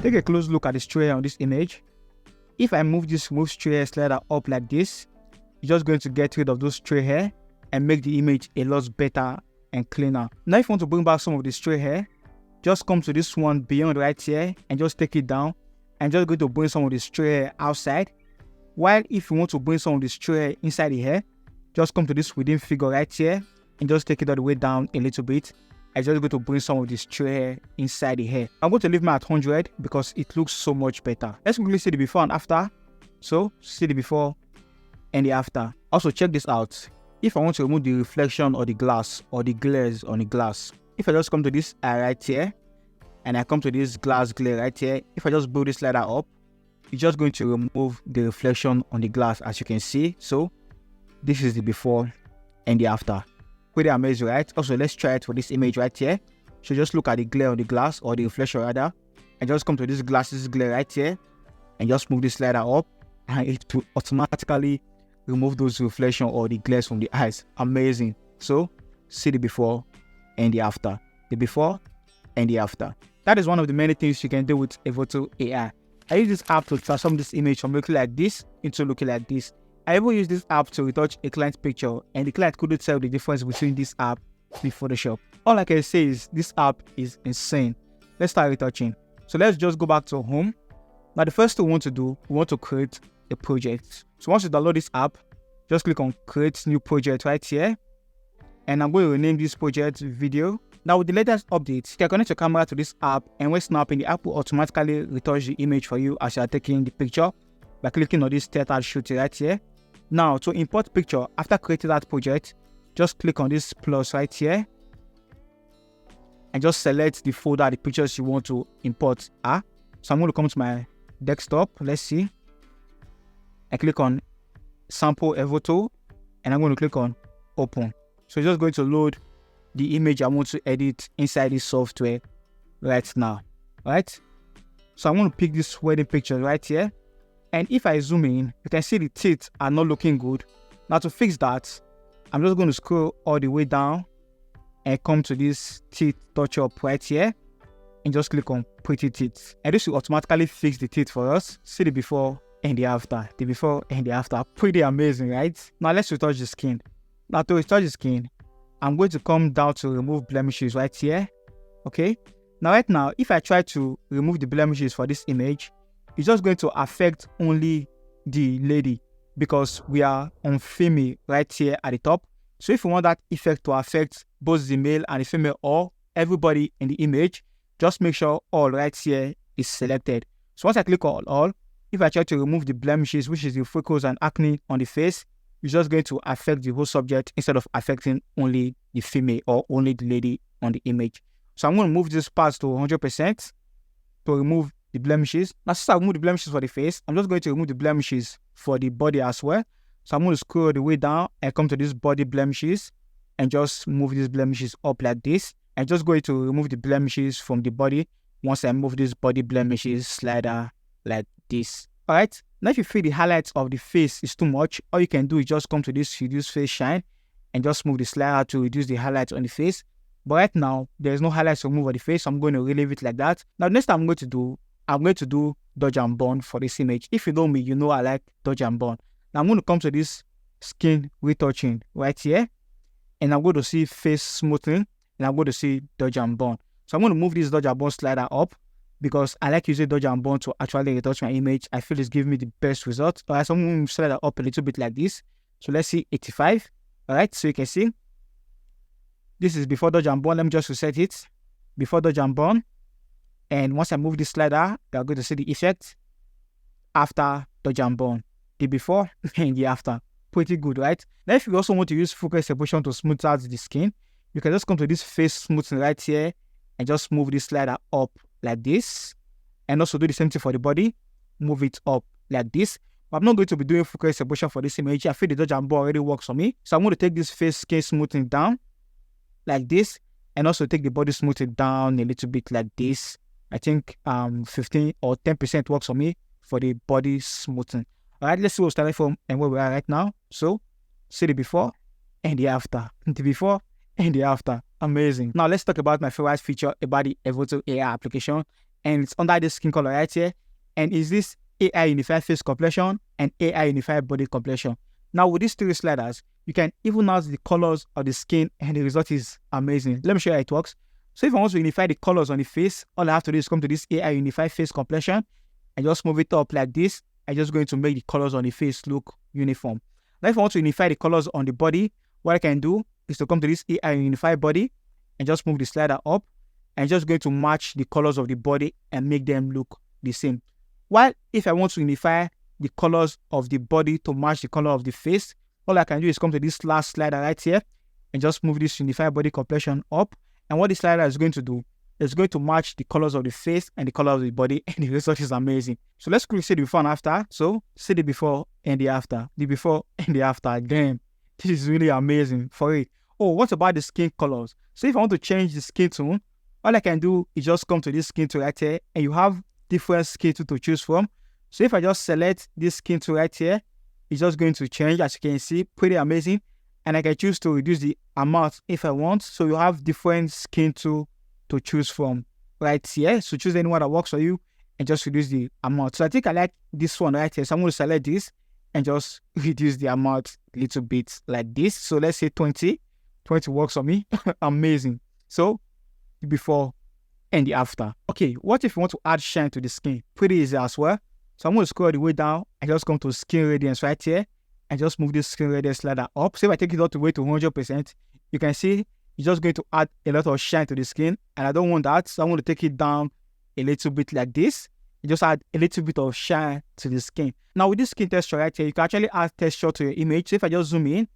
Take a close look at the stray hair on this image. If I move this remove stray hair slider up like this, you're just going to get rid of those stray hair and make the image a lot better and cleaner. Now if you want to bring back some of the stray hair, just come to this one beyond right here and just take it down and just going to bring some of the stray hair outside. While if you want to bring some of the stray hair inside the hair, just come to this within figure right here and just take it all the way down a little bit. I'm just going to bring some of the stray hair inside the hair. I'm going to leave mine at 100 because it looks so much better. Let's quickly see the before and after. So see the before and the after. Also check this out. If I want to remove the reflection or the glass or the glaze on the glass, if I just come to this eye right here and I come to this glass glare right here, if I just build this slider up, it's just going to remove the reflection on the glass, as you can see. So this is the before and the after. Pretty amazing, right? Also, let's try it for this image right here. So just look at the glare on the glass, or the reflection rather, and just come to this glasses glare right here and just move this slider up and it will automatically remove those reflection or the glares from the eyes. Amazing. So see the before and the after. The before and the after. That is one of the many things you can do with Evoto AI. I use this app to transform this image from looking like this into looking like this. I even use this app to retouch a client's picture, and the client couldn't tell the difference between this app and Photoshop. All I can say is this app is insane. Let's start retouching. So let's just go back to home. Now the first thing we want to do, we want to create a project. So once you download this app, just click on create new project right here. And I'm going to rename this project video. Now with the latest updates, you can connect your camera to this app, and when snapping, the app will automatically retouch the image for you as you are taking the picture by clicking on this theater shooting right here. Now to import picture, after creating that project, just click on this plus right here and just select the folder the pictures you want to import are. So I'm going to come to my desktop. Let's see. I click on sample Evoto and I'm going to click on open. So it's just going to load the image I want to edit inside this software right now. Right? So I'm going to pick this wedding picture right here. And if I zoom in, you can see the teeth are not looking good. Now to fix that, I'm just going to scroll all the way down and come to this teeth touch up right here and just click on pretty teeth. And this will automatically fix the teeth for us. See the before and the after. The before and the after. Pretty amazing, right? Now let's retouch the skin. Now to retouch the skin, I'm going to come down to remove blemishes right here. Okay. Now right now, if I try to remove the blemishes for this image, it's just going to affect only the lady because we are on female right here at the top. So if you want that effect to affect both the male and the female or everybody in the image, just make sure all right here is selected. So once I click on all, if I try to remove the blemishes, which is the freckles and acne on the face, it's just going to affect the whole subject instead of affecting only the female or only the lady on the image. So I'm going to move this part to 100% to remove the blemishes. Now since I remove the blemishes for the face, I'm just going to remove the blemishes for the body as well. So I'm going to scroll the way down and come to this body blemishes and just move these blemishes up like this. And just going to remove the blemishes from the body once I move this body blemishes slider like this. Alright, now if you feel the highlights of the face is too much, all you can do is just come to this reduce face shine and just move the slider to reduce the highlights on the face. But right now, there's no highlights to remove on the face, so I'm going to leave it like that. Now next time I'm going to do dodge and burn for this image. If you know me, you know I like dodge and burn. Now I'm going to come to this skin retouching right here, and I'm going to see face smoothing, and I'm going to see dodge and burn. So I'm going to move this dodge and burn slider up because I like using dodge and burn to actually retouch my image. I feel it's giving me the best results. Alright, so I'm going to slide that up a little bit like this. So let's see 85. Alright, so you can see this is before dodge and burn. Let me just reset it. Before dodge and burn. And once I move this slider, you're going to see the effect after dodge and burn. The before and the after. Pretty good, right? Now, if you also want to use focus separation to smooth out the skin, you can just come to this face smoothing right here and just move this slider up like this. And also do the same thing for the body. Move it up like this. But I'm not going to be doing focus separation for this image. I feel the dodge and burn already works for me. So I'm going to take this face skin smoothing down like this. And also take the body smoothing down a little bit like this. I think 15 or 10% works for me for the body smoothing. Alright, let's see what's starting from and where we are right now. So, see the before and the after. The before and the after. Amazing. Now, let's talk about my favorite feature about the Evoto AI application, and it's under this skin color right here. And is this AI Unified Face Complexion and AI Unified Body Complexion. Now with these 3 sliders, you can even out the colors of the skin, and the result is amazing. Let me show you how it works. So if I want to unify the colors on the face, all I have to do is come to this AI Unified Face Complexion and just move it up like this. I'm just going to make the colors on the face look uniform. Now if I want to unify the colors on the body, what I can do is to come to this AI Unified Body and just move the slider up, and just going to match the colors of the body and make them look the same. While if I want to unify the colors of the body to match the color of the face, all I can do is come to this last slider right here and just move this Unified Body Complexion up. And what this slider is going to do is going to match the colors of the face and the color of the body, and the result is amazing. So let's quickly see the before and after. So see the before and the after. The before and the after. Damn, this is really amazing for it. Oh, what about the skin colors? So if I want to change the skin tone, all I can do is just come to this skin tone right here, and you have different skin tone to choose from. So if I just select this skin tone right here, it's just going to change, as you can see, pretty amazing. And I can choose to reduce the amount if I want. So you have different skin tone to choose from right here. So choose anyone that works for you and just reduce the amount. So I think I like this one right here. So I'm going to select this and just reduce the amount a little bit like this. So let's say 20. 20 works for me. Amazing. So the before and the after. Okay, what if you want to add shine to the skin? Pretty easy as well. So I'm going to scroll the way down and just come to skin radiance right here and just move this skin radiance slider up. So if I take it all the way to 100%, you can see it's just going to add a lot of shine to the skin, and I don't want that. So I'm going to take it down a little bit like this. You just add a little bit of shine to the skin. Now with this skin texture right here, you can actually add texture to your image. So if I just zoom in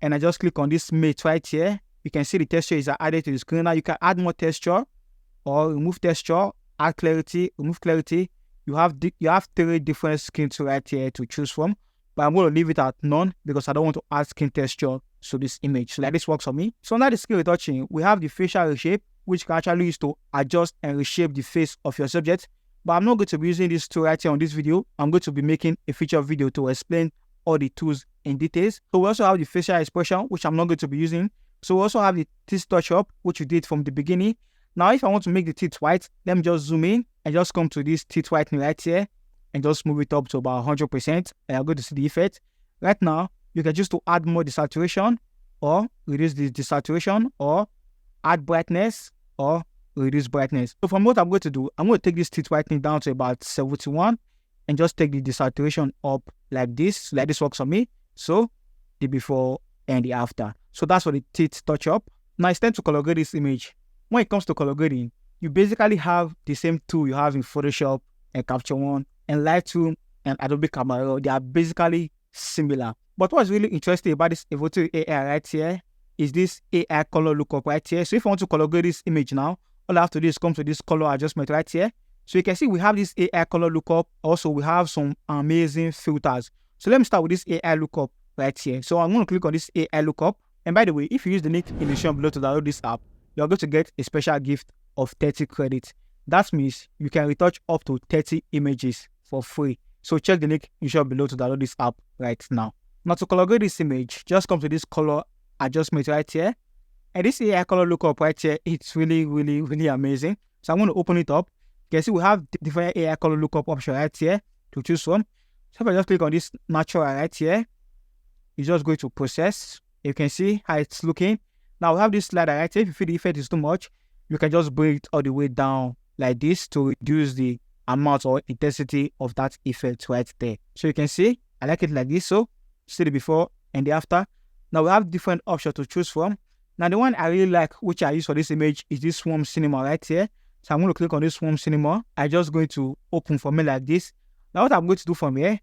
and I just click on this mate right here, you can see the texture is added to the screen. Now you can add more texture or remove texture, add clarity, remove clarity. You have 3 different skin tones right here to choose from, but I'm going to leave it at none because I don't want to add skin texture to this image. So like this works for me. So now the skin retouching, we have the facial reshape, which can actually use to adjust and reshape the face of your subject. But I'm not going to be using this tool right here on this video. I'm going to be making a feature video to explain all the tools in details. So we also have the facial expression, which I'm not going to be using. So we also have the teeth touch up, which we did from the beginning. Now if I want to make the teeth white, let me just zoom in and just come to this teeth whitening right here and just move it up to about 100%, and I'm going to see the effect. Right now, you can choose to add more desaturation or reduce the desaturation, or add brightness or reduce brightness. So from what I'm going to do, I'm going to take this teeth whitening down to about 71 and just take the desaturation up like this. So like this works for me. So the before and the after. So that's for the teeth touch up. Now it's time to color grade this image. When it comes to color grading, you basically have the same tool you have in Photoshop and Capture One and Lightroom and Adobe Camera. They are basically similar. But what's really interesting about this Evoto AI right here is this AI color lookup right here. So if I want to color grade this image now, all I have to do is come to this color adjustment right here. So you can see we have this AI color lookup. Also, we have some amazing filters. So let me start with this AI lookup right here. So I'm going to click on this AI lookup. And by the way, if you use the link in the description below to download this app, you're going to get a special gift of 30 credits. That means you can retouch up to 30 images for free. So check the link in the description below to download this app right now. Now to color grade this image, just come to this color adjustment right here. And this AI color lookup right here, it's really amazing. So I'm going to open it up. You can see we have different AI color lookup option right here to choose from. So if I just click on this natural right here, it's just going to process. You can see how it's looking. Now we have this slider right here. If you feel the effect is too much, you can just bring it all the way down like this to reduce the amount or intensity of that effect right there. So you can see, I like it like this. So see the before and the after. Now we have different options to choose from. Now the one I really like, which I use for this image, is this Swarm Cinema right here. So I'm going to click on this Swarm Cinema. I'm just going to open for me like this. Now what I'm going to do from here,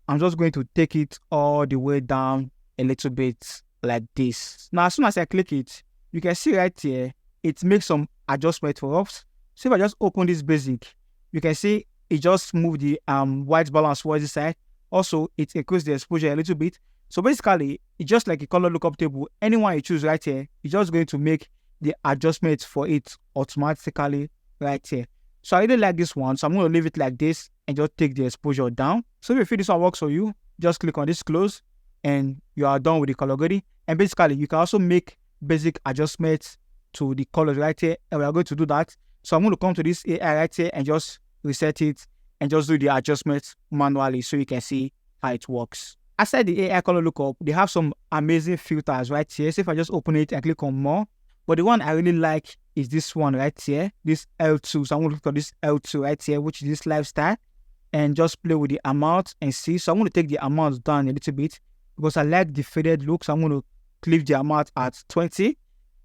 I'm just going to take it all the way down a little bit like this. Now as soon as I click it, you can see right here, it makes some adjustment for us. So if I just open this basic, you can see it just moved the white balance towards the side. Also, it increased the exposure a little bit. So basically, it's just like a color lookup table. Anyone you choose right here, it's just going to make the adjustment for it automatically right here. So I really like this one. So I'm going to leave it like this and just take the exposure down. So if you feel this one works for you, just click on this close and you are done with the color grading. And basically, you can also make basic adjustments to the colors right here. And we are going to do that. So I'm going to come to this AI right here and just reset it and just do the adjustments manually so you can see how it works. Aside the AI color lookup, they have some amazing filters right here. So if I just open it and click on more, but the one I really like is this one right here, this L2. So I'm going to click on this L2 right here, which is this lifestyle, and just play with the amount and see. So I'm going to take the amount down a little bit because I like the faded look. So I'm going to leave the amount at 20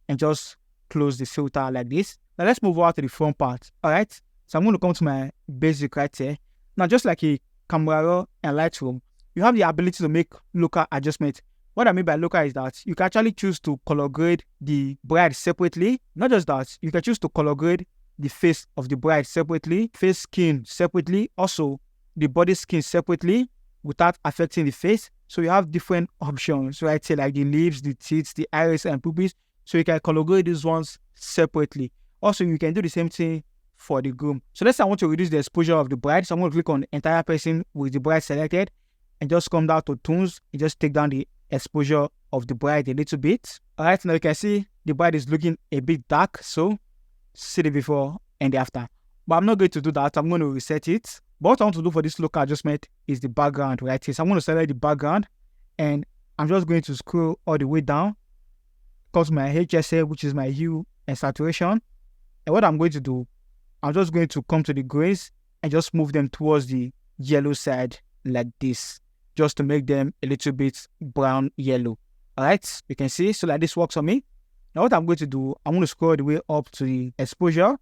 and just close the filter like this. Now let's move over to the front part. All right. So I'm going to come to my basic right here. Now, just like a Camera Raw and Lightroom, you have the ability to make local adjustments. What I mean by local is that you can actually choose to color grade the bride separately. Not just that, you can choose to color grade the face of the bride separately, face skin separately, also the body skin separately without affecting the face. So you have different options right here, like the lips, the teeth, the iris, and pupils. So you can color grade these ones separately. Also, you can do the same thing for the groom. So let's say I want to reduce the exposure of the bride. So I'm going to click on entire person with the bride selected and just come down to tones and just take down the exposure of the bride a little bit. All right, now you can see the bride is looking a bit dark. So see the before and the after. But I'm not going to do that. I'm going to reset it. But what I want to do for this local adjustment is the background right here. So I'm going to select the background and I'm just going to scroll all the way down. Come to my HSL, which is my hue and saturation. And what I'm going to do, I'm just going to come to the grays and just move them towards the yellow side like this, just to make them a little bit brown yellow. All right, you can see, so like this works for me. Now what I'm going to do, I'm going to scroll the way up to the exposure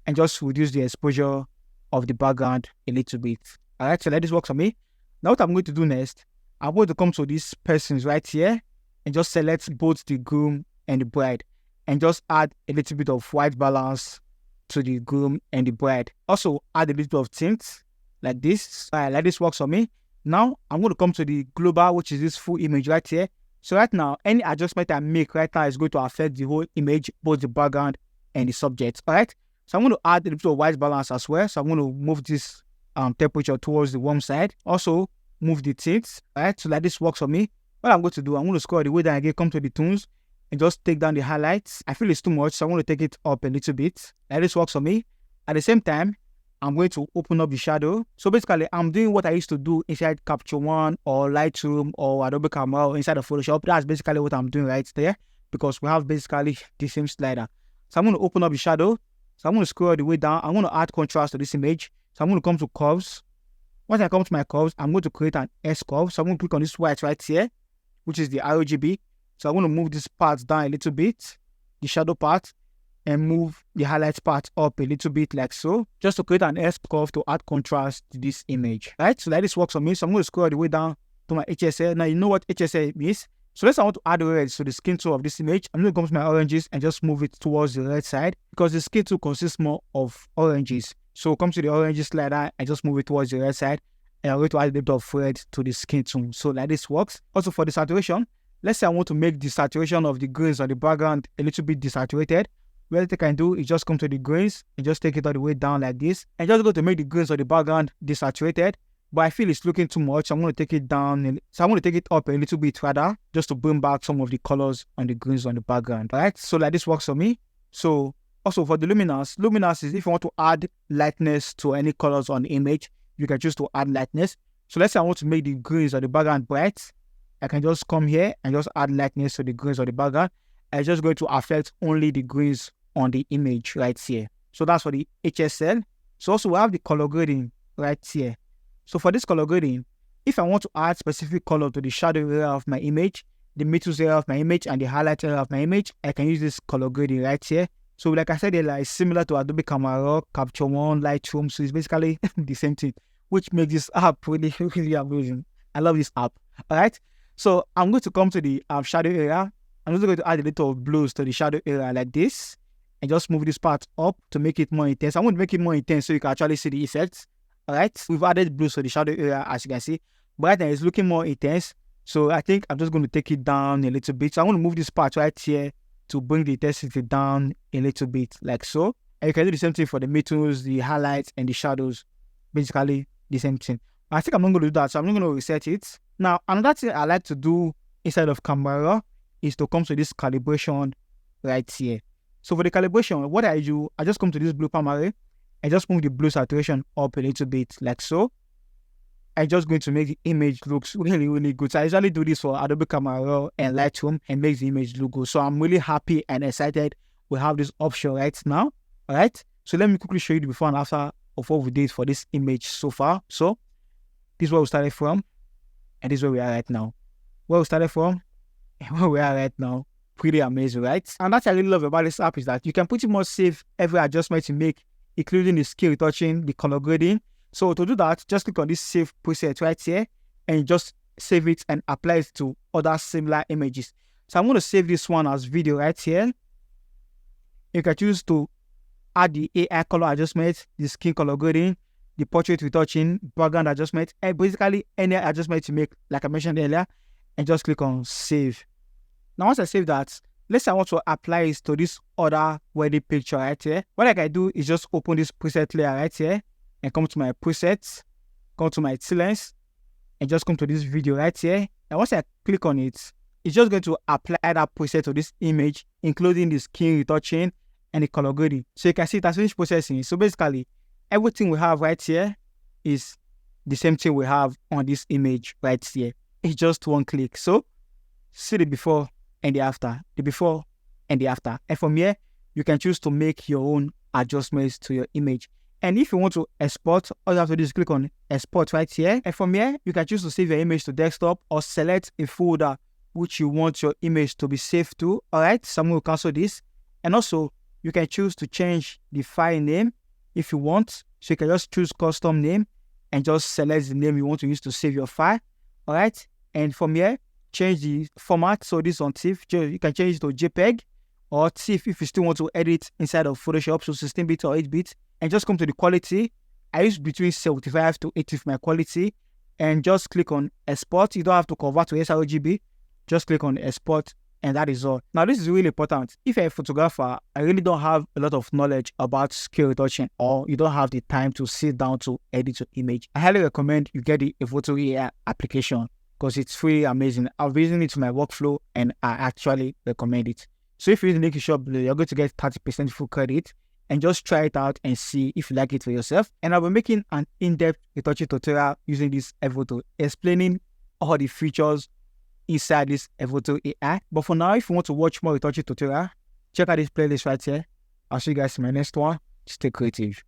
and just reduce the exposure of the background a little bit. All right, so like this works for me. Now what I'm going to do next, I'm going to come to these persons right here and just select both the groom and the bride and just add a little bit of white balance to the groom and the bride. Also add a little bit of tint like this. All right, like this works for me. Now I'm going to come to the global, which is this full image right here. So right now, any adjustment I make right now is going to affect the whole image, both the background and the subject. All right, so I'm going to add a little bit of white balance as well. So I'm going to move this temperature towards the warm side. Also move the tints. All right, so like this works for me. What I'm going to do, I'm going to scroll the way down again, come to the tones and just take down the highlights. I feel it's too much, so I'm going to take it up a little bit. Like this works for me. At the same time, I'm going to open up the shadow. So basically, I'm doing what I used to do inside Capture One or Lightroom or Adobe Camera or inside of Photoshop. That's basically what I'm doing right there because we have basically the same slider. So I'm going to open up the shadow. So I'm going to scroll the way down. I'm going to add contrast to this image. So I'm going to come to curves. Once I come to my curves, I'm going to create an S curve. So I'm going to click on this white right here, which is the RGB. So I'm going to move this part down a little bit, the shadow part, and move the highlights part up a little bit like so, just to create an S curve to add contrast to this image. Right, so like this works for me. So I'm going to scroll all the way down to my HSL. Now you know what HSL means. So let's say I want to add reds to the skin tone of this image. I'm going to come to my oranges and just move it towards the red side because the skin tone consists more of oranges. So come to the oranges slider and just move it towards the red side. And I'm going to add a bit of red to the skin tone. So like this works. Also for the saturation, let's say I want to make the saturation of the greens on the background a little bit desaturated. What I can do is just come to the greens and just take it all the way down like this. And just go to make the greens on the background desaturated. But I feel it's looking too much. So I'm going to take it down. So I'm going to take it up a little bit rather, just to bring back some of the colors on the greens on the background. All right, so like this works for me. So also for the luminance is if you want to add lightness to any colors on the image, you can choose to add lightness. So let's say I want to make the greens on the background bright. I can just come here and just add lightness to the greens on the background. And it's just going to affect only the greens on the image right here. So that's for the HSL. So also we have the color grading right here. So for this color grading, if I want to add specific color to the shadow area of my image, the midtones area of my image, and the highlight area of my image, I can use this color grading right here. So like I said, it's similar to Adobe Camera, Capture One, Lightroom. So it's basically the same thing, which makes this app really, really amazing. I love this app. All right. So I'm going to come to the shadow area. I'm also going to add a little blues to the shadow area like this and just move this part up to make it more intense. I'm going to make it more intense so you can actually see the effects. All right, we've added blues to the shadow area as you can see, but right now it's looking more intense. So I think I'm just going to take it down a little bit. So I'm going to move this part right here to bring the intensity down a little bit like so. And you can do the same thing for the midtones, the highlights, and the shadows. Basically the same thing. I think I'm not going to do that, so I'm not going to reset it. Now, another thing I like to do inside of Camera is to come to this calibration right here. So for the calibration, what I do, I just come to this blue primary and just move the blue saturation up a little bit, like so. I'm just going to make the image look really, really good. So I usually do this for Adobe Camera Raw and Lightroom and make the image look good. So I'm really happy and excited we have this option right now. All right. So let me quickly show you the before and after of what we did for this image so far. So this is where we started from, and this is where we are right now. Where we started from and where we are right now. Pretty amazing, right? And that's what I really love about this app is that you can pretty much save every adjustment you make, including the scale retouching, the color grading. So to do that, just click on this save preset right here and just save it and apply it to other similar images. So I'm going to save this one as video right here. You can choose to add the AI color adjustment, the skin color grading, the portrait retouching, background adjustment, and basically any adjustment you make, like I mentioned earlier, and just click on save. Now once I save that, let's say I want to apply it to this other wedding picture right here. What I can do is just open this preset layer right here and come to my presets, come to my Teelens, and just come to this video right here. And once I click on it, it's just going to apply that preset to this image, including the skin retouching and the color grading. So you can see it has finished processing. So basically, everything we have right here is the same thing we have on this image right here. It's just one click. So see the before and the after, the before and the after. And from here, you can choose to make your own adjustments to your image. And if you want to export, all you have to do is click on export right here. And from here, you can choose to save your image to desktop or select a folder which you want your image to be saved to. All right, someone will cancel this. And also, you can choose to change the file name if you want. So you can just choose custom name and just select the name you want to use to save your file. All right. And from here, change the format. So this on TIFF, you can change it to JPEG or TIFF if you still want to edit inside of Photoshop, so 16-bit or 8-bit. And just come to the quality. I use between 75 to 80 for my quality. And just click on export. You don't have to convert to sRGB. Just click on export. And that is all. Now, this is really important. If you're a photographer, I really don't have a lot of knowledge about scale retouching, or you don't have the time to sit down to edit your image, I highly recommend you get the Evoto Ai application because it's really amazing. I've been using it to my workflow and I actually recommend it. So if you're using the link in shop below, you're going to get 30% full credit, and just try it out and see if you like it for yourself. And I'll be making an in-depth retouching tutorial using this Evoto, explaining all the features inside this Evoto AI. But for now, if you want to watch more retouching tutorial, check out this playlist right here. I'll see you guys in my next one. Stay creative.